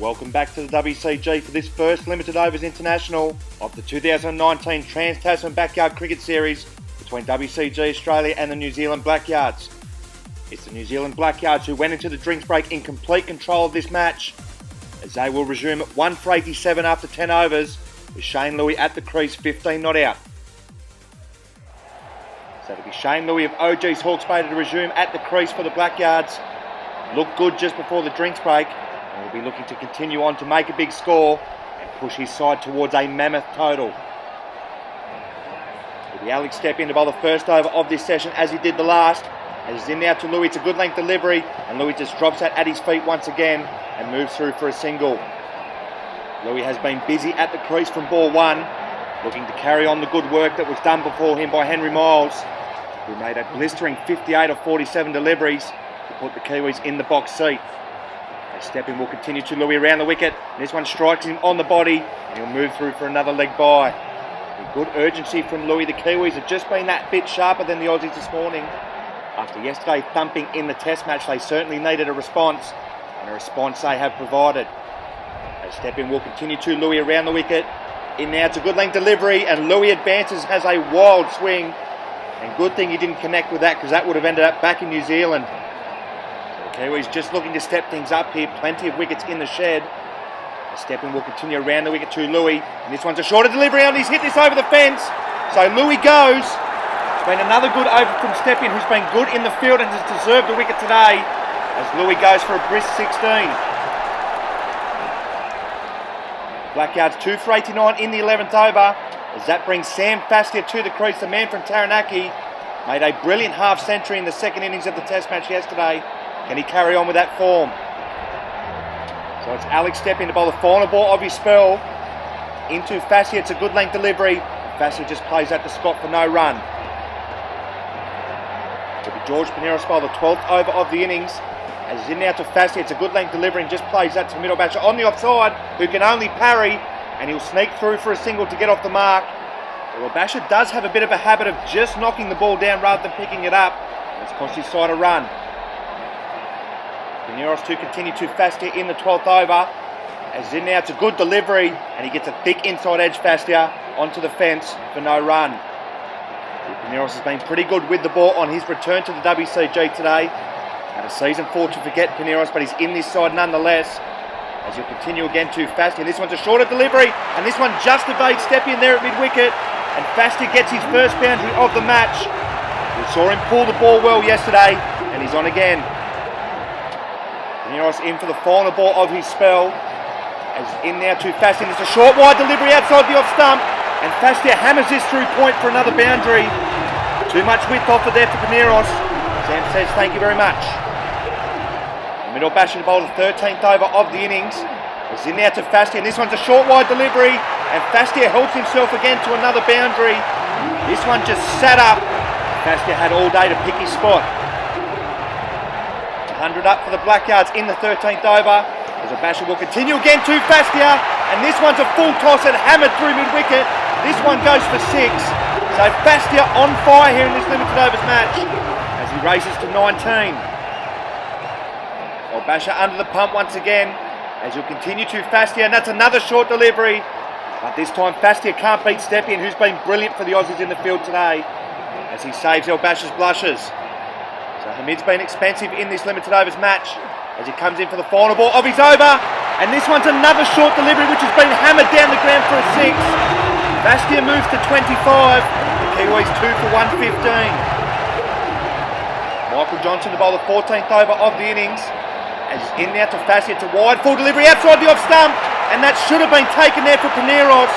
Welcome back to the WCG for this first limited overs international of the 2019 TRANS-TASMAN Backyard Cricket Series between WCG Australia and the New Zealand Blackyards. It's the New Zealand Blackyards who went into the drinks break in complete control of this match, as they will resume at 1 for 87 after 10 overs, with Shane Louis at the crease, 15 not out. So it'll be Shane Louis of OG's Hawke's Bay to resume at the crease for the Blackyards. Looked good just before the drinks break, and will be looking to continue on to make a big score and push his side towards a mammoth total. Will be Alex step in to bowl the first over of this session as he did the last. As he's in now to Louis, it's a good length delivery, and Louis just drops that at his feet once again and moves through for a single. Louis has been busy at the crease from ball one, looking to carry on the good work that was done before him by Henry Miles, who made a blistering 58 of 47 deliveries to put the Kiwis in the box seat. A step in will continue to Louis around the wicket. This one strikes him on the body, and he'll move through for another leg by. With good urgency from Louis, the Kiwis have just been that bit sharper than the Aussies this morning. After yesterday thumping in the test match, they certainly needed a response, and a response they have provided. A step in will continue to Louis around the wicket. In now, it's a good length delivery, and Louis advances, has a wild swing. And good thing he didn't connect with that, because that would have ended up back in New Zealand. So the Kiwis just looking to step things up here. Plenty of wickets in the shed. A step in will continue around the wicket to Louis. And this one's a shorter delivery, and he's hit this over the fence. So Louis goes. It's been another good over from Stepien, who's been good in the field and has deserved a wicket today, as Louis goes for a brisk 16. Blackyards 2 for 89 in the 11th over, as that brings Sam Bastyr to the crease. The man from Taranaki made a brilliant half century in the second innings of the test match yesterday. Can he carry on with that form? So it's Alex Stepien to bowl the final ball of his spell into Bastyr. It's a good length delivery. Bastyr just plays that to Scott for no run. It'll be George Pineros bowl the 12th over of the innings. As he's in now to Bastyr, it's a good length delivery and just plays that to middle basher on the offside, who can only parry, and he'll sneak through for a single to get off the mark. Well, Basher does have a bit of a habit of just knocking the ball down rather than picking it up, and it's cost his side a run. Pineros to continue to Bastyr in the 12th over. As he's in now, it's a good delivery, and he gets a thick inside edge Bastyr onto the fence for no run. Pineros has been pretty good with the ball on his return to the WCG today. Had a season for to forget Pineros, but he's in this side nonetheless. As he'll continue again to Bastyr. This one's a shorter delivery, and this one just evades Stepien there at mid-wicket, and Bastyr gets his first boundary of the match. We saw him pull the ball well yesterday, and he's on again. Pineros in for the final ball of his spell. As in now to Bastyr. It's a short wide delivery outside the off stump, and Bastyr hammers this through point for another boundary. Too much width offered there for Pineros. Sam says thank you very much. The middle basher to bowl the 13th over of the innings. It's in now to Bastyr, and this one's a short wide delivery, and Bastyr helps himself again to another boundary. This one just sat up. Bastyr had all day to pick his spot. 100 up for the Blackyards in the 13th over, as the basher will continue again to Bastyr, and this one's a full toss and hammered through mid-wicket. This one goes for 6. So Bastyr on fire here in this limited overs match, as he races to 19. Well, Basher under the pump once again, as he'll continue to Bastyr, and that's another short delivery. But this time Bastyr can't beat Stepien, who's been brilliant for the Aussies in the field today, as he saves El Basher's blushes. So Hamid's been expensive in this limited overs match, as he comes in for the final ball of his over, and this one's another short delivery which has been hammered down the ground for a 6. Bastyr moves to 25, the Kiwis 2 for 115. Michael Johnson to bowl the 14th over of the innings. As he's in now to Bastyr, it's a wide full delivery outside the off stump, and that should have been taken there for Pineros.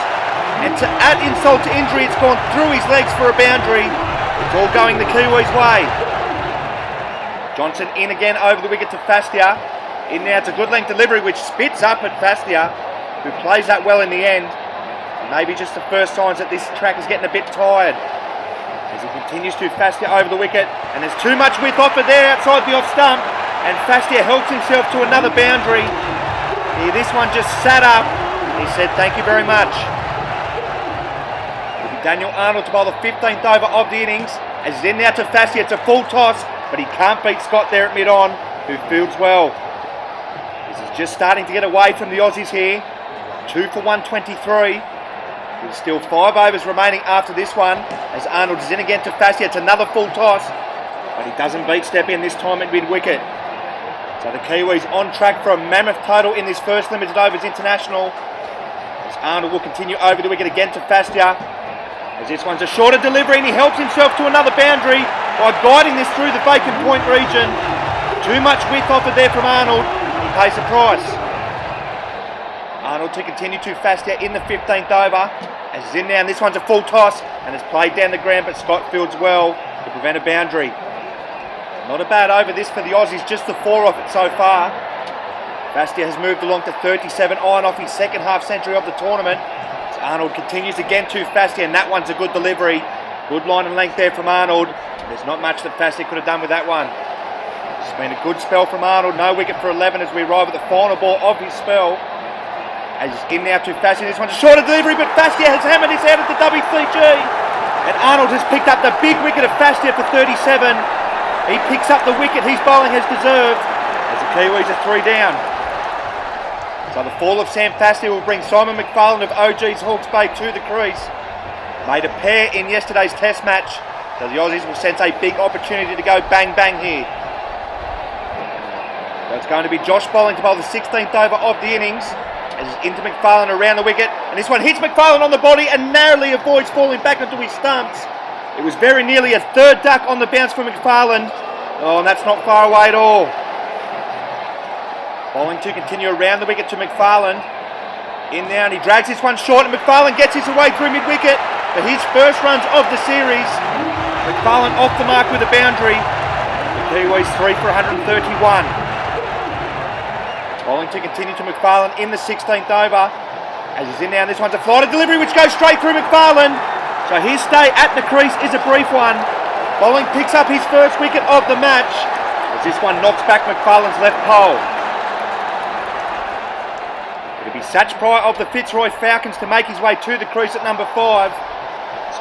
And to add insult to injury, it's gone through his legs for a boundary. It's all going the Kiwis' way. Johnson in again over the wicket to Bastyr. In now, it's a good length delivery which spits up at Bastyr, who plays that well in the end. And maybe just the first signs that this track is getting a bit tired. As he continues to Bastyr over the wicket, and there's too much width offered there outside the off stump. And Bastyr helps himself to another boundary. Here, this one just sat up. He said, thank you very much. It'll be Daniel Arnold to bowl the 15th over of the innings. As he's in now to Bastyr, it's a full toss, but he can't beat Scott there at mid-on, who fields well. This is just starting to get away from the Aussies here. 2 for 123. With still 5 overs remaining after this one, as Arnold is in again to Bastyr. It's another full toss, but he doesn't beat step in this time at mid-wicket. So the Kiwis on track for a mammoth total in this first limited overs international. As Arnold will continue over the wicket again to Bastyr. As this one's a shorter delivery, and he helps himself to another boundary by guiding this through the vacant point region. Too much width offered there from Arnold, and he pays the price. Arnold to continue to Bastyr in the 15th over. As he's in now, and this one's a full toss, and it's played down the ground, but Scott fields well to prevent a boundary. Not a bad over this for the Aussies, just the 4 off it so far. Bastyr has moved along to 37 iron off his second half century of the tournament. As Arnold continues again to Bastyr, and that one's a good delivery. Good line and length there from Arnold. There's not much that Bastyr could have done with that one. It's been a good spell from Arnold. No wicket for 11 as we arrive at the final ball of his spell. As he's in now to Bastyr. This one's a shorter delivery, but Bastyr has hammered his head at the WCG. And Arnold has picked up the big wicket of Bastyr for 37. He picks up the wicket his bowling has deserved, as the Kiwis are 3 down. So the fall of Sam Bastyr will bring Simon McFarlane of OG's Hawke's Bay to the crease. Made a pair in yesterday's test match, so the Aussies will sense a big opportunity to go bang bang here. So it's going to be Josh bowling to bowl the 16th over of the innings. As he's into McFarlane around the wicket, and this one hits McFarlane on the body and narrowly avoids falling back onto his stumps. It was very nearly a third duck on the bounce from McFarlane. Oh, and that's not far away at all. Bowling to continue around the wicket to McFarlane. In now, and he drags this one short, and McFarlane gets his way through mid-wicket for his first runs of the series. McFarlane off the mark with a boundary. The Kiwis 3 for 131. Bowling to continue to McFarlane in the 16th over. As he's in now, and this one's a flighted delivery which goes straight through McFarlane. So his stay at the crease is a brief one. Bowling picks up his first wicket of the match, as this one knocks back McFarlane's left pole. It'll be Satch Pryor of the Fitzroy Falcons to make his way to the crease at number 5.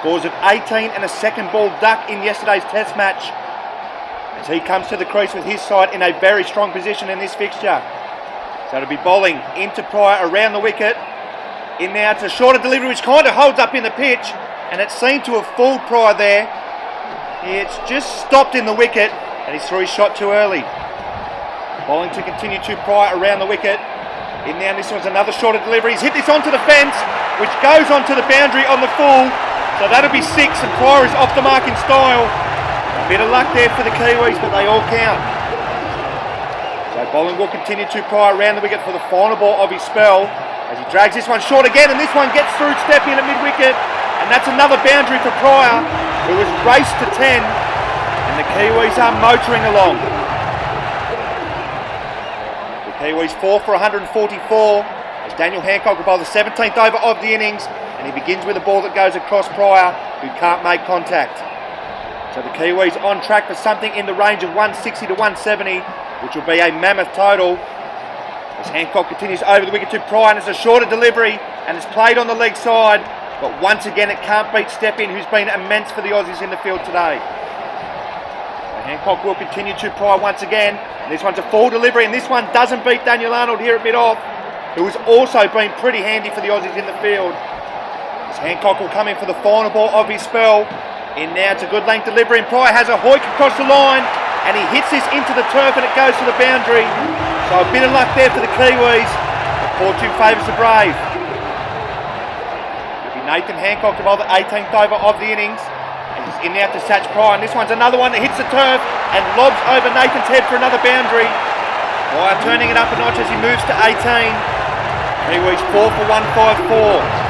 Scores of 18 and a second ball duck in yesterday's test match, as he comes to the crease with his side in a very strong position in this fixture. So it'll be bowling into Pryor around the wicket. In now, it's a shorter delivery which kind of holds up in the pitch, and it seemed to have fooled Pryor there. It's just stopped in the wicket, and he's threw his shot too early. Bowling to continue to Pryor around the wicket. In now, this one's another shorter delivery. He's hit this onto the fence, which goes onto the boundary on the full. So that'll be 6, and Pryor is off the mark in style. A bit of luck there for the Kiwis, but they all count. So bowling will continue to Pryor around the wicket for the final ball of his spell, as he drags this one short again, and this one gets through step in at mid-wicket, and that's another boundary for Pryor, who has raced to 10, and the Kiwis are motoring along. The Kiwis 4 for 144, as Daniel Hancock will bowl the 17th over of the innings, and he begins with a ball that goes across Pryor, who can't make contact. So the Kiwis on track for something in the range of 160 to 170, which will be a mammoth total. As Hancock continues over the wicket to Pryor, and it's a shorter delivery, and it's played on the leg side, but once again it can't beat step in, who's been immense for the Aussies in the field today. So Hancock will continue to Pryor once again, and this one's a full delivery, and this one doesn't beat Daniel Arnold here at mid-off, who has also been pretty handy for the Aussies in the field. As Hancock will come in for the final ball of his spell. In now, it's a good length delivery, and Pryor has a hoik across the line, and he hits this into the turf, and it goes to the boundary. So a bit of luck there for the Kiwis. Fortune favours the brave. It'll be Nathan Hancock to bowl the 18th over of the innings. And he's in now to Satch Pryor, and this one's another one that hits the turf and lobs over Nathan's head for another boundary. Pryor turning it up a notch as he moves to 18. Kiwis 4 for 154.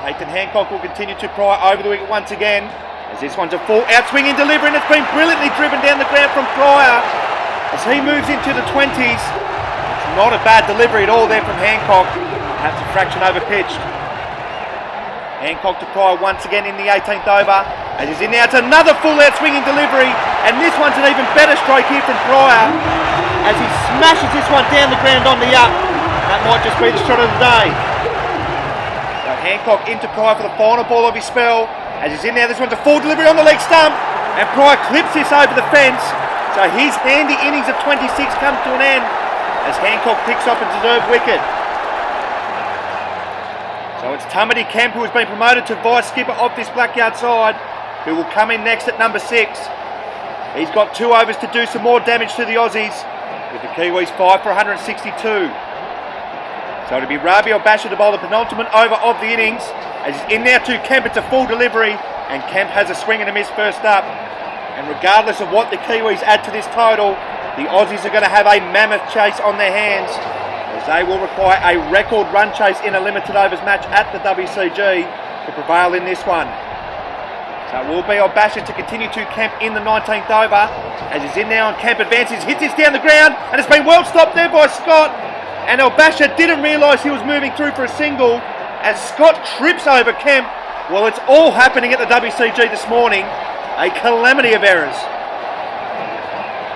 Nathan Hancock will continue to Pryor over the wicket once again, as this one's a full out-swinging delivery, and it's been brilliantly driven down the ground from Pryor as he moves into the 20s. It's not a bad delivery at all there from Hancock, perhaps a fraction over-pitched. Hancock to Pryor once again in the 18th over, as he's in now. It's another full out-swinging delivery, and this one's an even better stroke here from Pryor as he smashes this one down the ground on the up. That might just be the shot of the day. Hancock into Pryor for the final ball of his spell. As he's in there, this one's a full delivery on the leg stump, and Pryor clips this over the fence. So his handy innings of 26 comes to an end as Hancock picks up a deserved wicket. So it's Tamati Kemp, who has been promoted to vice skipper of this Blackyard side, who will come in next at number 6. He's got 2 overs to do some more damage to the Aussies, with the Kiwis 5 for 162. So it'll be Rabi or Bastyr to bowl the penultimate over of the innings, as he's in now to Kemp. It's a full delivery, and Kemp has a swing and a miss first up. And regardless of what the Kiwis add to this total, the Aussies are going to have a mammoth chase on their hands, as they will require a record run chase in a limited overs match at the WCG to prevail in this one. So it will be Bastyr to continue to Kemp in the 19th over, as he's in now and Kemp advances, hits this down the ground, and it's been well stopped there by Scott. And Bastyr didn't realise he was moving through for a single, as Scott trips over Kemp. Well, it's all happening at the WCG this morning. A calamity of errors.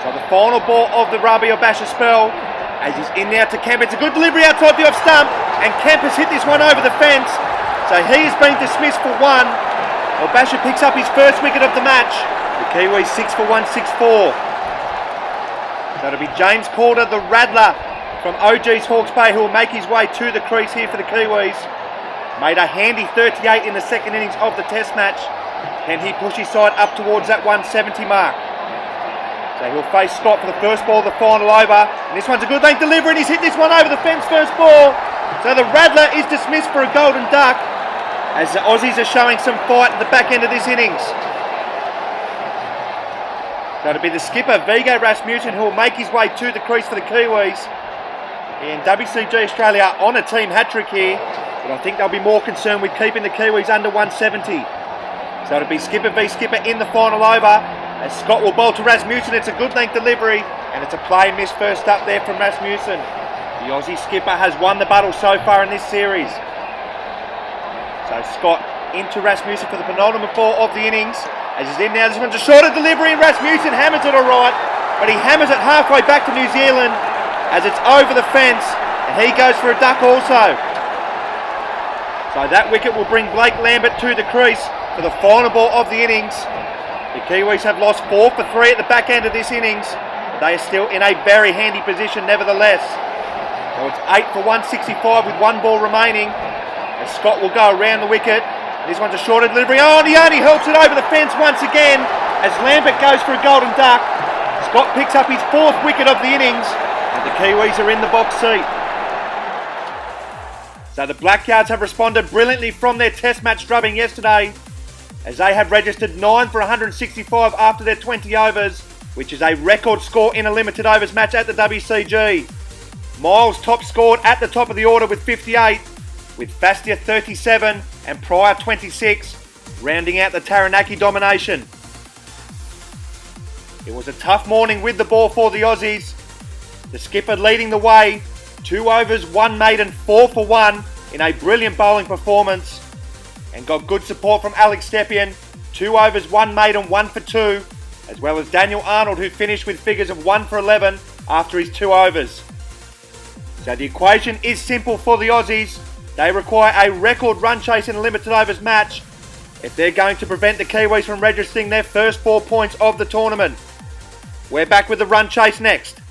So the final ball of the Rabi or Bastyr spell, as he's in now to Kemp. It's a good delivery outside the off stump, and Kemp has hit this one over the fence. So he has been dismissed for 1. Bastyr picks up his first wicket of the match. The Kiwis 6 for 164. So it'll be James Calder, the Rattler from OG's Hawke's Bay, who will make his way to the crease here for the Kiwis. Made a handy 38 in the second innings of the Test match. Can he push his side up towards that 170 mark? So he'll face Scott for the first ball of the final over. And this one's a good length delivery, and he's hit this one over the fence first ball. So the Rattler is dismissed for a golden duck, as the Aussies are showing some fight at the back end of this innings. So it'll be the skipper, Viggo Rasmussen, who will make his way to the crease for the Kiwis. And WCG Australia on a team hat-trick here, but I think they'll be more concerned with keeping the Kiwis under 170. So it'll be skipper v skipper in the final over, as Scott will bowl to Rasmussen. It's a good length delivery, and it's a play miss first up there from Rasmussen. The Aussie skipper has won the battle so far in this series. So Scott into Rasmussen for the penultimate ball of the innings, as he's in now. This one's a shorter delivery, and Rasmussen hammers it alright, but he hammers it halfway back to New Zealand, as it's over the fence, and he goes for a duck also. So that wicket will bring Blake Lambert to the crease for the final ball of the innings. The Kiwis have lost 4 for 3 at the back end of this innings, but they are still in a very handy position nevertheless. So it's 8 for 165 with 1 ball remaining, and Scott will go around the wicket. This one's a shorter delivery. Oh, and he only helps it over the fence once again, as Lambert goes for a golden duck. Scott picks up his 4th wicket of the innings, and the Kiwis are in the box seat. So the Blackyards have responded brilliantly from their Test match drubbing yesterday, as they have registered 9 for 165 after their 20 overs, which is a record score in a limited overs match at the WCG. Miles top scored at the top of the order with 58, with Bastyr 37 and Pryor 26, rounding out the Taranaki domination. It was a tough morning with the ball for the Aussies. The skipper leading the way, 2 overs, 1 maiden, 4 for 1 in a brilliant bowling performance, and got good support from Alex Stepien, 2 overs, 1 maiden, 1 for 2, as well as Daniel Arnold, who finished with figures of 1 for 11 after his 2 overs. So the equation is simple for the Aussies. They require a record run chase in a limited overs match if they're going to prevent the Kiwis from registering their first 4 points of the tournament. We're back with the run chase next.